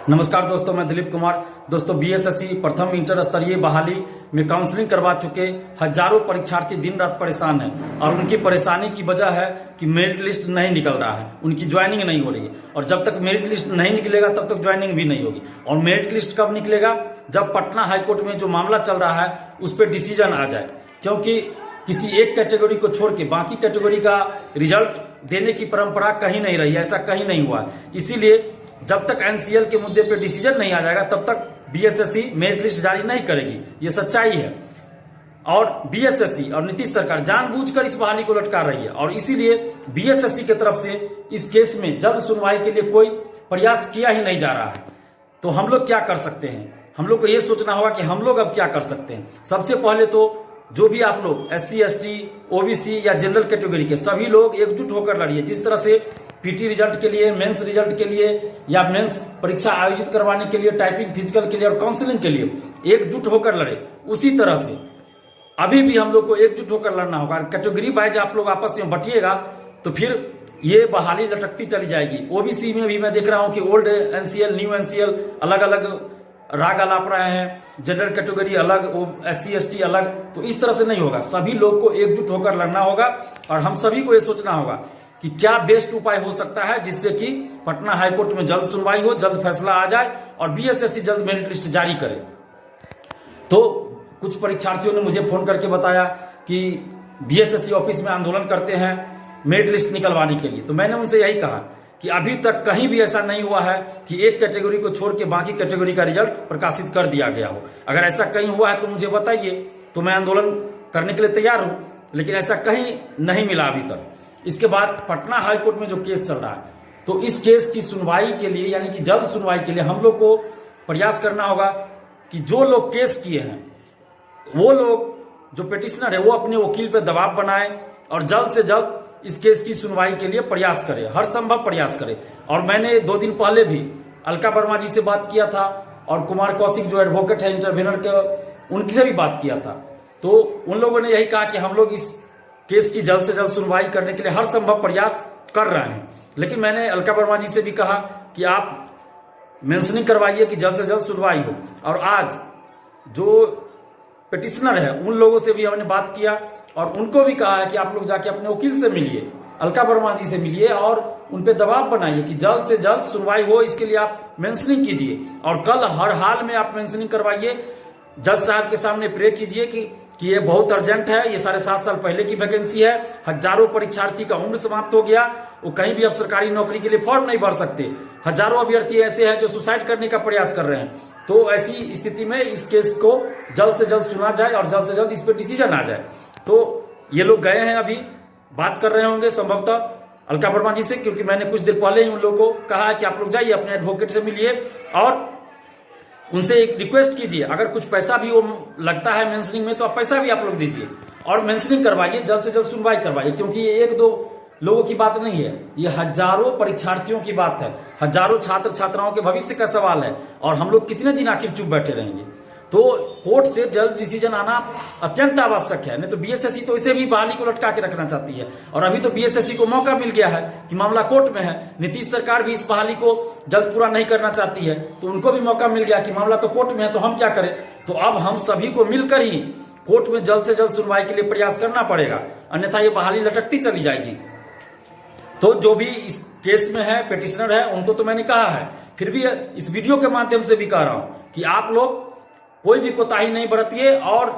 नमस्कार दोस्तों, मैं दिलीप कुमार। दोस्तों, बीएसएससी प्रथम इंटर स्तरीय बहाली में काउंसलिंग करवा चुके हजारों परीक्षार्थी दिन रात परेशान हैं और उनकी परेशानी की वजह है कि मेरिट लिस्ट नहीं निकल रहा है, उनकी ज्वाइनिंग नहीं हो रही है। और जब तक मेरिट लिस्ट नहीं निकलेगा तब तक ज्वाइनिंग भी नहीं होगी। और मेरिट लिस्ट कब निकलेगा? जब पटना हाईकोर्ट में जो मामला चल रहा है उस पर डिसीजन आ जाए, क्योंकि किसी एक कैटेगरी को छोड़ के बाकी कैटेगरी का रिजल्ट देने की परंपरा कहीं नहीं रही, ऐसा कहीं नहीं हुआ। इसीलिए जब तक एनसीएल के मुद्दे पे डिसीजन नहीं आ जाएगा तब तक बीएसएससी मेरिट लिस्ट जारी नहीं करेगी, ये सच्चाई है। और बीएसएससी और नीतीश सरकार जानबूझकर इस बहाली को लटका रही है और इसीलिए बीएसएससी की तरफ से इस केस में जल्द सुनवाई के लिए कोई प्रयास किया ही नहीं जा रहा है। तो हम लोग क्या कर सकते हैं? हम लोग को यह सोचना होगा कि हम लोग अब क्या कर सकते हैं। सबसे पहले तो जो भी आप लोग एससी, एसटी, ओबीसी या जनरल कैटेगरी के सभी लोग एकजुट होकर लड़िए। जिस तरह से पीटी रिजल्ट के लिए, मेंस रिजल्ट के लिए या मेंस परीक्षा आयोजित करवाने के लिए, टाइपिंग, फिजिकल के लिए और काउंसलिंग के लिए एकजुट होकर लड़े, उसी तरह से अभी भी हम लोग को एकजुट होकर लड़ना होगा। कैटेगरी वाइज आप लोग आपस में बटिएगा तो फिर ये बहाली लटकती चली जाएगी। ओबीसी में भी मैं देख रहा हूं कि ओल्ड एनसीएल, न्यू एनसीएल अलग अलग राग अलाप रहे हैं, जनरल कैटेगरी अलग, एससी एसटी अलग। तो इस तरह से नहीं होगा, सभी लोग को एकजुट होकर लड़ना होगा और हम सभी को यह सोचना होगा कि क्या बेस्ट उपाय हो सकता है जिससे कि पटना हाईकोर्ट में जल्द सुनवाई हो, जल्द फैसला आ जाए और बीएसएससी जल्द मेरिट लिस्ट जारी करे। तो कुछ परीक्षार्थियों ने मुझे फोन करके बताया कि बीएसएससी ऑफिस में आंदोलन करते हैं मेरिट लिस्ट निकलवाने के लिए। तो मैंने उनसे यही कहा कि अभी तक कहीं भी ऐसा नहीं हुआ है कि एक कैटेगरी को छोड़ के बाकी कैटेगरी का रिजल्ट प्रकाशित कर दिया गया हो। अगर ऐसा कहीं हुआ है तो मुझे बताइए, तो मैं आंदोलन करने के लिए तैयार हूं, लेकिन ऐसा कहीं नहीं मिला अभी तक। इसके बाद पटना हाईकोर्ट में जो केस चल रहा है, तो इस केस की सुनवाई के लिए, यानी कि जल्द सुनवाई के लिए हम लोग को प्रयास करना होगा कि जो लोग केस किए हैं, वो लोग जो पिटिशनर है, वो अपने वकील पे दबाव बनाए और जल्द से जल्द इस केस की सुनवाई के लिए प्रयास करे, हर संभव प्रयास करे। और मैंने 2 दिन पहले भी अलका वर्मा जी से बात किया था और कुमार कौशिक जो एडवोकेट है इंटरवेनर के, उनसे भी बात किया था। तो उन लोगों ने यही कहा कि हम लोग इस केस की जल्द से जल्द सुनवाई करने के लिए हर संभव प्रयास कर रहे हैं। लेकिन मैंने अलका वर्मा जी से भी कहा कि आप मेंशनिंग करवाइए कि जल्द से जल्द सुनवाई हो। और आज जो पिटिशनर है उन लोगों से भी हमने बात किया और उनको भी कहा है कि आप लोग जाके अपने वकील से मिलिए, अलका वर्मा जी से मिलिए और उन पे दबाव बनाइए कि जल्द से जल्द सुनवाई हो। इसके लिए आप मेंशनिंग कीजिए और कल हर हाल में आप मेंशनिंग करवाइए, जज साहब के सामने प्रे कीजिए कि ये बहुत अर्जेंट है, ये 7.5 साल पहले की वैकेंसी है, हजारों परीक्षार्थी का उम्र समाप्त हो गया, वो कहीं भी अब सरकारी नौकरी के लिए फॉर्म नहीं भर सकते। हजारों अभ्यर्थी ऐसे हैं जो सुसाइड करने का प्रयास कर रहे हैं। तो ऐसी स्थिति में इस केस को जल्द से जल्द सुना जाए और जल्द से जल्द इस पर डिसीजन आ जाए। तो ये लोग गए हैं, अभी बात कर रहे होंगे संभवतः अलका वर्मा जी से, क्योंकि मैंने कुछ देर पहले ही उन लोगों को कहा कि आप लोग जाइए अपने एडवोकेट से मिलिए और उनसे एक रिक्वेस्ट कीजिए। अगर कुछ पैसा भी वो लगता है मेंशनिंग में तो आप पैसा भी आप लोग दीजिए और मेंशनिंग करवाइए, जल्द से जल्द सुनवाई करवाइए, क्योंकि ये 1-2 लोगों की बात नहीं है, ये हजारों परीक्षार्थियों की बात है, हजारों छात्र छात्राओं के भविष्य का सवाल है। और हम लोग कितने दिन आखिर चुप बैठे रहेंगे? तो कोर्ट से जल्द डिसीजन आना अत्यंत आवश्यक है, नहीं तो बीएसएससी तो इसे भी बहाली को लटका के रखना चाहती है। और अभी तो बीएसएससी को मौका मिल गया है कि मामला कोर्ट में है, नीतीश सरकार भी इस बहाली को जल्द पूरा नहीं करना चाहती है, तो उनको भी मौका मिल गया कि मामला तो कोर्ट में है, तो हम क्या करें? तो अब हम सभी को मिलकर ही कोर्ट में जल्द से जल्द सुनवाई के लिए प्रयास करना पड़ेगा, अन्यथा ये बहाली लटकती चली जाएगी। तो जो भी इस केस में है, पिटिशनर है, उनको तो मैंने कहा है, फिर भी इस वीडियो के माध्यम से भी कह रहा हूं कि आप लोग कोई भी कोताही नहीं बरतिए और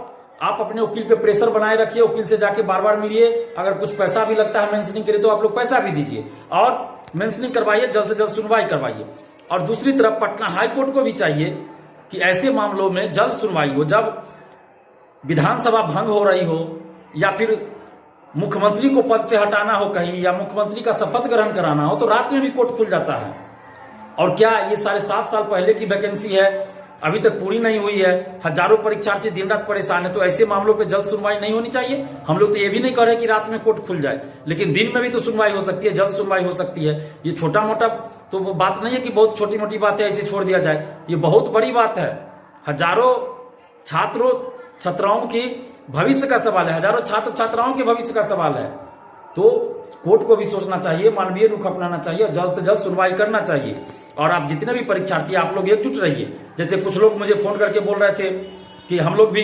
आप अपने वकील पे प्रेशर बनाए रखिए, वकील से जाके बार बार मिलिए। अगर कुछ पैसा भी लगता है मेंशनिंग के लिए तो आप लोग पैसा भी दीजिए और मेंशनिंग करवाइए, जल्द से जल्द सुनवाई करवाइए। और दूसरी तरफ पटना हाईकोर्ट को भी चाहिए कि ऐसे मामलों में जल्द सुनवाई हो। जब विधानसभा भंग हो रही हो या फिर मुख्यमंत्री को पद से हटाना हो कहीं, या मुख्यमंत्री का शपथ ग्रहण कराना हो, तो रात में भी कोर्ट खुल जाता है। और क्या ये 7.5 साल पहले की वैकेंसी है, अभी तक पूरी नहीं हुई है, हजारों परीक्षार्थी दिन रात परेशान है, तो ऐसे मामलों पे जल्द सुनवाई नहीं होनी चाहिए। हम लोग तो ये भी नहीं कह रहे कि रात में कोर्ट खुल जाए, लेकिन दिन में भी तो सुनवाई हो सकती है, जल्द सुनवाई हो सकती है। ये छोटा मोटा तो वो बात नहीं है कि बहुत छोटी मोटी बात है ऐसे छोड़ दिया जाए, ये बहुत बड़ी बात है। हजारों छात्रों छात्राओं की भविष्य का सवाल है, हजारों छात्र छात्राओं के भविष्य का सवाल है। तो कोर्ट को भी सोचना चाहिए, मानवीय रुख अपनाना चाहिए और जल्द से जल्द सुनवाई करना चाहिए। और आप जितने भी परीक्षार्थी आप लोग एकजुट रहिए। जैसे कुछ लोग मुझे फोन करके बोल रहे थे कि हम लोग भी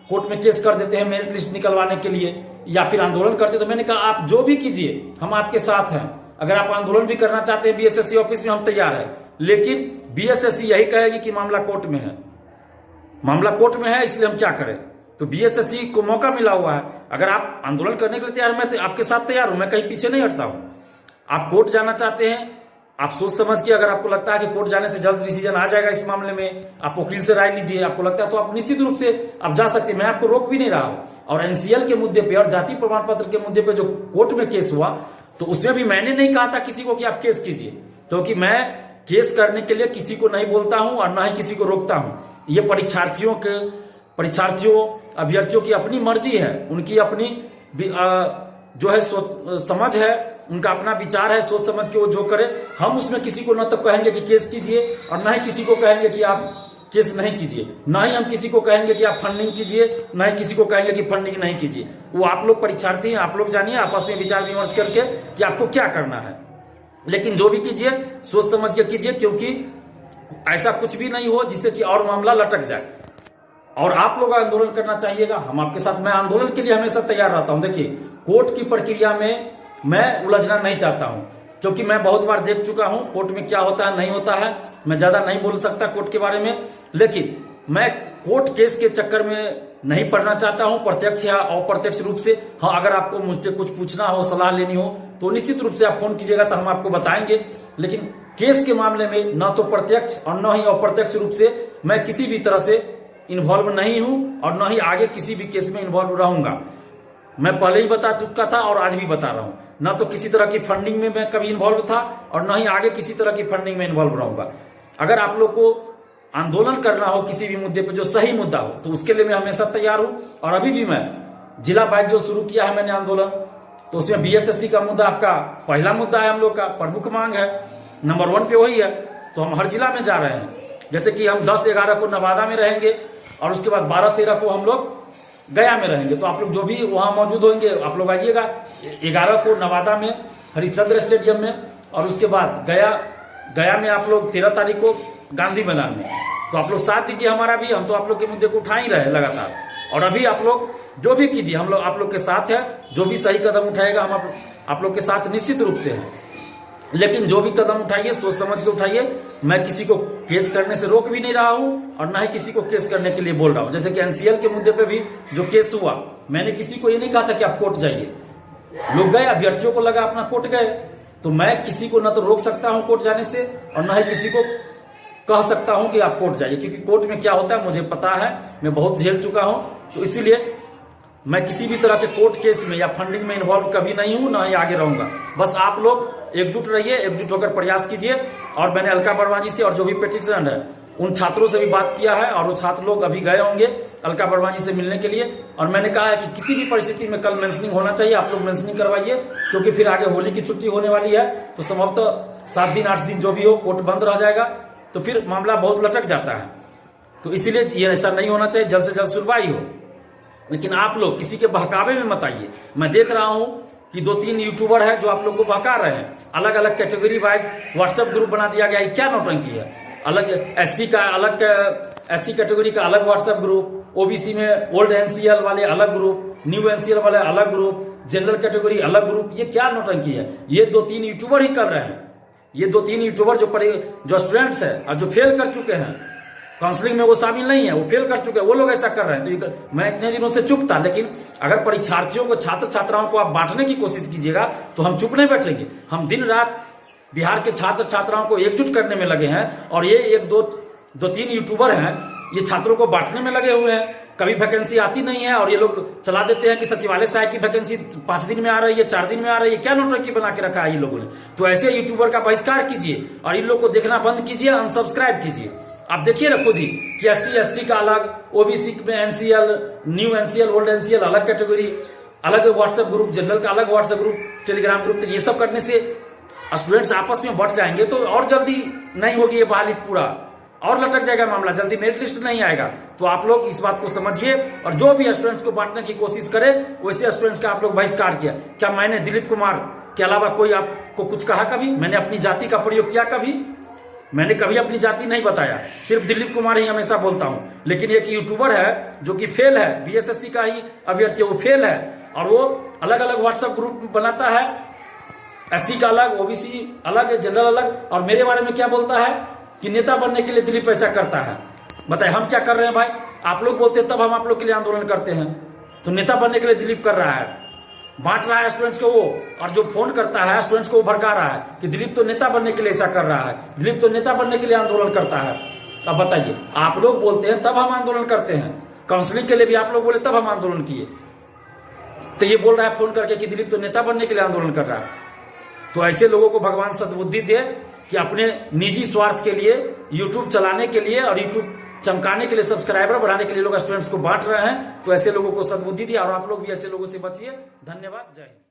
कोर्ट में केस कर देते हैं मेरिट लिस्ट निकलवाने के लिए या फिर आंदोलन करते, तो मैंने कहा आप जो भी कीजिए हम आपके साथ हैं। अगर आप आंदोलन भी करना चाहते हैं बीएसएससी ऑफिस में हम तैयार हैं, लेकिन बीएसएससी यही कहेगी कि मामला कोर्ट में है, मामला कोर्ट में है, इसलिए हम क्या करें। तो बीएसएससी को मौका मिला हुआ है, अगर आप आंदोलन करने के लिए तैयार, मैं आपके साथ तैयार हूं, मैं कहीं पीछे नहीं हटता हूं। आप कोर्ट जाना चाहते हैं, आप सोच समझ के, अगर आपको लगता है कि कोर्ट जाने से जल्द डिसीजन आ जाएगा इस मामले में, आप वकील से राय लीजिए, आपको लगता है तो आप निश्चित रूप से आप जा सकते हैं, मैं आपको रोक भी नहीं रहा हूं। और एनसीएल के मुद्दे पे और जाति प्रमाण पत्र के मुद्दे पे जो कोर्ट में केस हुआ, तो उसमें भी मैंने नहीं कहा था किसी को कि आप केस कीजिए, क्योंकि मैं केस करने के लिए किसी को नहीं बोलता हूं और ना ही किसी को रोकता हूं। ये परीक्षार्थियों अभ्यर्थियों की अपनी मर्जी है, उनकी अपनी जो है समझ है, उनका अपना विचार है, सोच समझ के वो जो करे। हम उसमें किसी को न तो कहेंगे कि केस कीजिए और ना ही किसी को कहेंगे कि आप केस नहीं कीजिए, ना ही हम किसी को कहेंगे कि आप फंडिंग कीजिए, ना ही किसी को कहेंगे कि फंडिंग नहीं कीजिए। वो आप लोग परीक्षार्थी हैं, आप लोग जानिए आपस में विचार विमर्श करके कि आपको क्या करना है। लेकिन जो भी कीजिए सोच समझ के कीजिए, क्योंकि ऐसा कुछ भी नहीं हो जिससे कि और मामला लटक जाए। और आप लोग आंदोलन करना चाहिएगा, हम आपके साथ, मैं आंदोलन के लिए हमेशा तैयार रहता हूं। देखिए, कोर्ट की प्रक्रिया में मैं उलझना नहीं चाहता हूं, क्योंकि मैं बहुत बार देख चुका हूं कोर्ट में क्या होता है नहीं होता है। मैं ज्यादा नहीं बोल सकता कोर्ट के बारे में, लेकिन मैं कोर्ट केस के चक्कर में नहीं पड़ना चाहता हूं, प्रत्यक्ष या अप्रत्यक्ष रूप से। हाँ, अगर आपको मुझसे कुछ पूछना हो, सलाह लेनी हो, तो निश्चित रूप से आप फोन कीजिएगा तो हम आपको बताएंगे। लेकिन केस के मामले में न तो प्रत्यक्ष और न ही अप्रत्यक्ष रूप से मैं किसी भी तरह से इन्वॉल्व नहीं हूं और न ही आगे किसी भी केस में इन्वॉल्व रहूंगा। मैं पहले ही बता चुका था और आज भी बता रहा हूं, ना तो किसी तरह की फंडिंग में मैं कभी इन्वॉल्व था और ना ही आगे किसी तरह की फंडिंग में इन्वॉल्व रहूंगा। अगर आप लोग को आंदोलन करना हो किसी भी मुद्दे पे जो सही मुद्दा हो, तो उसके लिए मैं हमेशा तैयार हूं। और अभी भी मैं जिला वाइज जो शुरू किया है मैंने आंदोलन, तो उसमें बीएसएससी का मुद्दा आपका पहला मुद्दा है, हम लोग का प्रमुख मांग है, नंबर 1 पे वही है। तो हम हर जिला में जा रहे हैं, जैसे कि हम 10-11 को नवादा में रहेंगे और उसके बाद 12-13 को हम लोग गया में रहेंगे। तो आप लोग जो भी वहां मौजूद होंगे आप लोग आइएगा। 11 को नवादा में हरिश्चंद्र स्टेडियम में, और उसके बाद गया में आप लोग 13 तारीख को गांधी मैदान में। तो आप लोग साथ दीजिए हमारा भी, हम तो आप लोग के मुद्दे को उठा ही रहे लगातार। और अभी आप लोग जो भी कीजिए, हम लोग आप लोग के साथ है, जो भी सही कदम उठाएगा हम आप लोग के साथ निश्चित रूप से है। लेकिन जो भी कदम उठाइए सोच समझ के उठाइए। मैं किसी को केस करने से रोक भी नहीं रहा हूं और ना ही किसी को केस करने के लिए बोल रहा हूं। जैसे कि एनसीएल के मुद्दे पे भी जो केस हुआ, मैंने किसी को ये नहीं कहा था कि आप कोर्ट जाइए, लोग गए, अभ्यर्थियों को लगा अपना कोर्ट गए। तो मैं किसी को ना तो रोक सकता हूं कोर्ट जाने से और ना ही किसी को कह सकता हूं कि आप कोर्ट जाइए, क्योंकि कोर्ट में क्या होता है मुझे पता है, मैं बहुत झेल चुका हूं। तो इसीलिए मैं किसी भी तरह के कोर्ट केस में या फंडिंग में इन्वॉल्व कभी नहीं हूं, ना ही आगे रहूंगा। बस आप लोग एकजुट रहिए, एकजुट होकर प्रयास कीजिए। और मैंने अलका वर्मा जी से और जो भी पिटीशन है उन छात्रों से भी बात किया है, और वो छात्र लोग अभी गए होंगे अलका वर्मा जी से मिलने के लिए। और मैंने कहा है कि किसी भी परिस्थिति में कल मेंशनिंग होना चाहिए, आप लोग मेंशनिंग करवाइए, क्योंकि फिर आगे होली की छुट्टी होने वाली है। तो संभवतः 7 दिन 8 दिन जो भी हो कोर्ट बंद रह जाएगा, तो फिर मामला बहुत लटक जाता है। तो इसीलिए ये ऐसा नहीं होना चाहिए, जल्द से जल्द सुनवाई हो। लेकिन आप लोग किसी के बहकावे में मत आइए। मैं देख रहा हूं कि 2-3 यूट्यूबर है जो आप लोग को बहका रहे हैं, अलग अलग कैटेगरी वाइज व्हाट्सएप ग्रुप बना दिया गया है। क्या नौटंकी है, अलग एससी का अलग, एससी कैटेगरी का अलग व्हाट्सएप ग्रुप, ओबीसी में ओल्ड एनसीएल वाले अलग ग्रुप, न्यू एनसीएल वाले अलग ग्रुप, जनरल कैटेगरी अलग ग्रुप। ये क्या नौटंकी है, ये 2-3 यूट्यूबर ही कर रहे हैं। ये 2-3 यूट्यूबर जो स्टूडेंट्स है और जो फेल कर चुके हैं, काउंसलिंग में वो शामिल नहीं है, वो फेल कर चुके हैं, वो लोग ऐसा कर रहे हैं। तो मैं इतने दिनों से चुप था, लेकिन अगर परीक्षार्थियों को, छात्र छात्राओं को आप बांटने की कोशिश कीजिएगा तो हम चुप नहीं बैठेंगे। हम दिन रात बिहार के छात्र छात्राओं को एकजुट करने में लगे हैं, और ये 1-2-3 यूट्यूबर हैं, ये छात्रों को बांटने में लगे हुए हैं। कभी वैकेंसी आती नहीं है और ये लोग चला देते हैं कि सचिवालय से की वैकेंसी 5 दिन में आ रही है, 4 दिन में आ रही है। क्या नौटंकी बना के रखा है इन लोगों ने। तो ऐसे यूट्यूबर का बहिष्कार कीजिए और इन लोग को देखना बंद कीजिए, अनसब्सक्राइब कीजिए। आप देखिए ना खुद ही कि SC ST का अलग, ओबीसी में NCL, new NCL, old NCL अलग कैटेगरी, अलग व्हाट्सएप ग्रुप, जनरल का अलग व्हाट्सएप ग्रुप, टेलीग्राम ग्रुप। तो ये सब करने से स्टूडेंट्स आपस में बढ़ जाएंगे, तो और जल्दी नहीं होगी ये बहाली, पूरा और लटक जाएगा मामला, जल्दी मेरिट लिस्ट नहीं आएगा। तो आप लोग इस बात को समझिए, और जो भी स्टूडेंट्स को बांटने की कोशिश करे वैसे स्टूडेंट्स का आप लोग बहिष्कार किया। क्या मैंने दिलीप कुमार के अलावा कोई आपको कुछ कहा कभी? मैंने अपनी जाति का प्रयोग किया कभी? मैंने कभी अपनी जाति नहीं बताया, सिर्फ दिलीप कुमार ही हमेशा बोलता हूं। लेकिन एक यूट्यूबर है जो कि फेल है, बीएसएससी का ही अभ्यर्थी, वो फेल है और वो अलग अलग व्हाट्सएप ग्रुप बनाता है, एससी का अलग, ओबीसी अलग, जनरल अलग, और मेरे बारे में क्या बोलता है कि नेता बनने के लिए दिलीप ऐसा करता है। बताए हम क्या कर रहे हैं भाई? आप लोग बोलते हैं तब हम आप लोग के लिए आंदोलन करते हैं। तो नेता बनने के लिए दिलीप कर रहा है, बांट रहा है स्टूडेंट्स को वो, और जो फोन करता है स्टूडेंट्स को वो भड़का रहा है कि दिलीप तो नेता बनने के लिए ऐसा कर रहा है, दिलीप तो नेता बनने के लिए आंदोलन करता है। अब बताइए, आप लोग बोलते हैं तब हम आंदोलन करते हैं, काउंसलिंग के लिए भी आप लोग बोले तब हम आंदोलन किए, तो ये बोल रहा है फोन करके कि दिलीप तो नेता बनने के लिए आंदोलन कर रहा है। तो ऐसे लोगों को भगवान सद्बुद्धि दे कि अपने निजी स्वार्थ के लिए, यूट्यूब चलाने के लिए और यूट्यूब चमकाने के लिए, सब्सक्राइबर बढ़ाने के लिए लोग स्टूडेंट्स को बांट रहे हैं। तो ऐसे लोगों को सद्बुद्धि दी, और आप लोग भी ऐसे लोगों से बचिए। धन्यवाद, जय हिंद।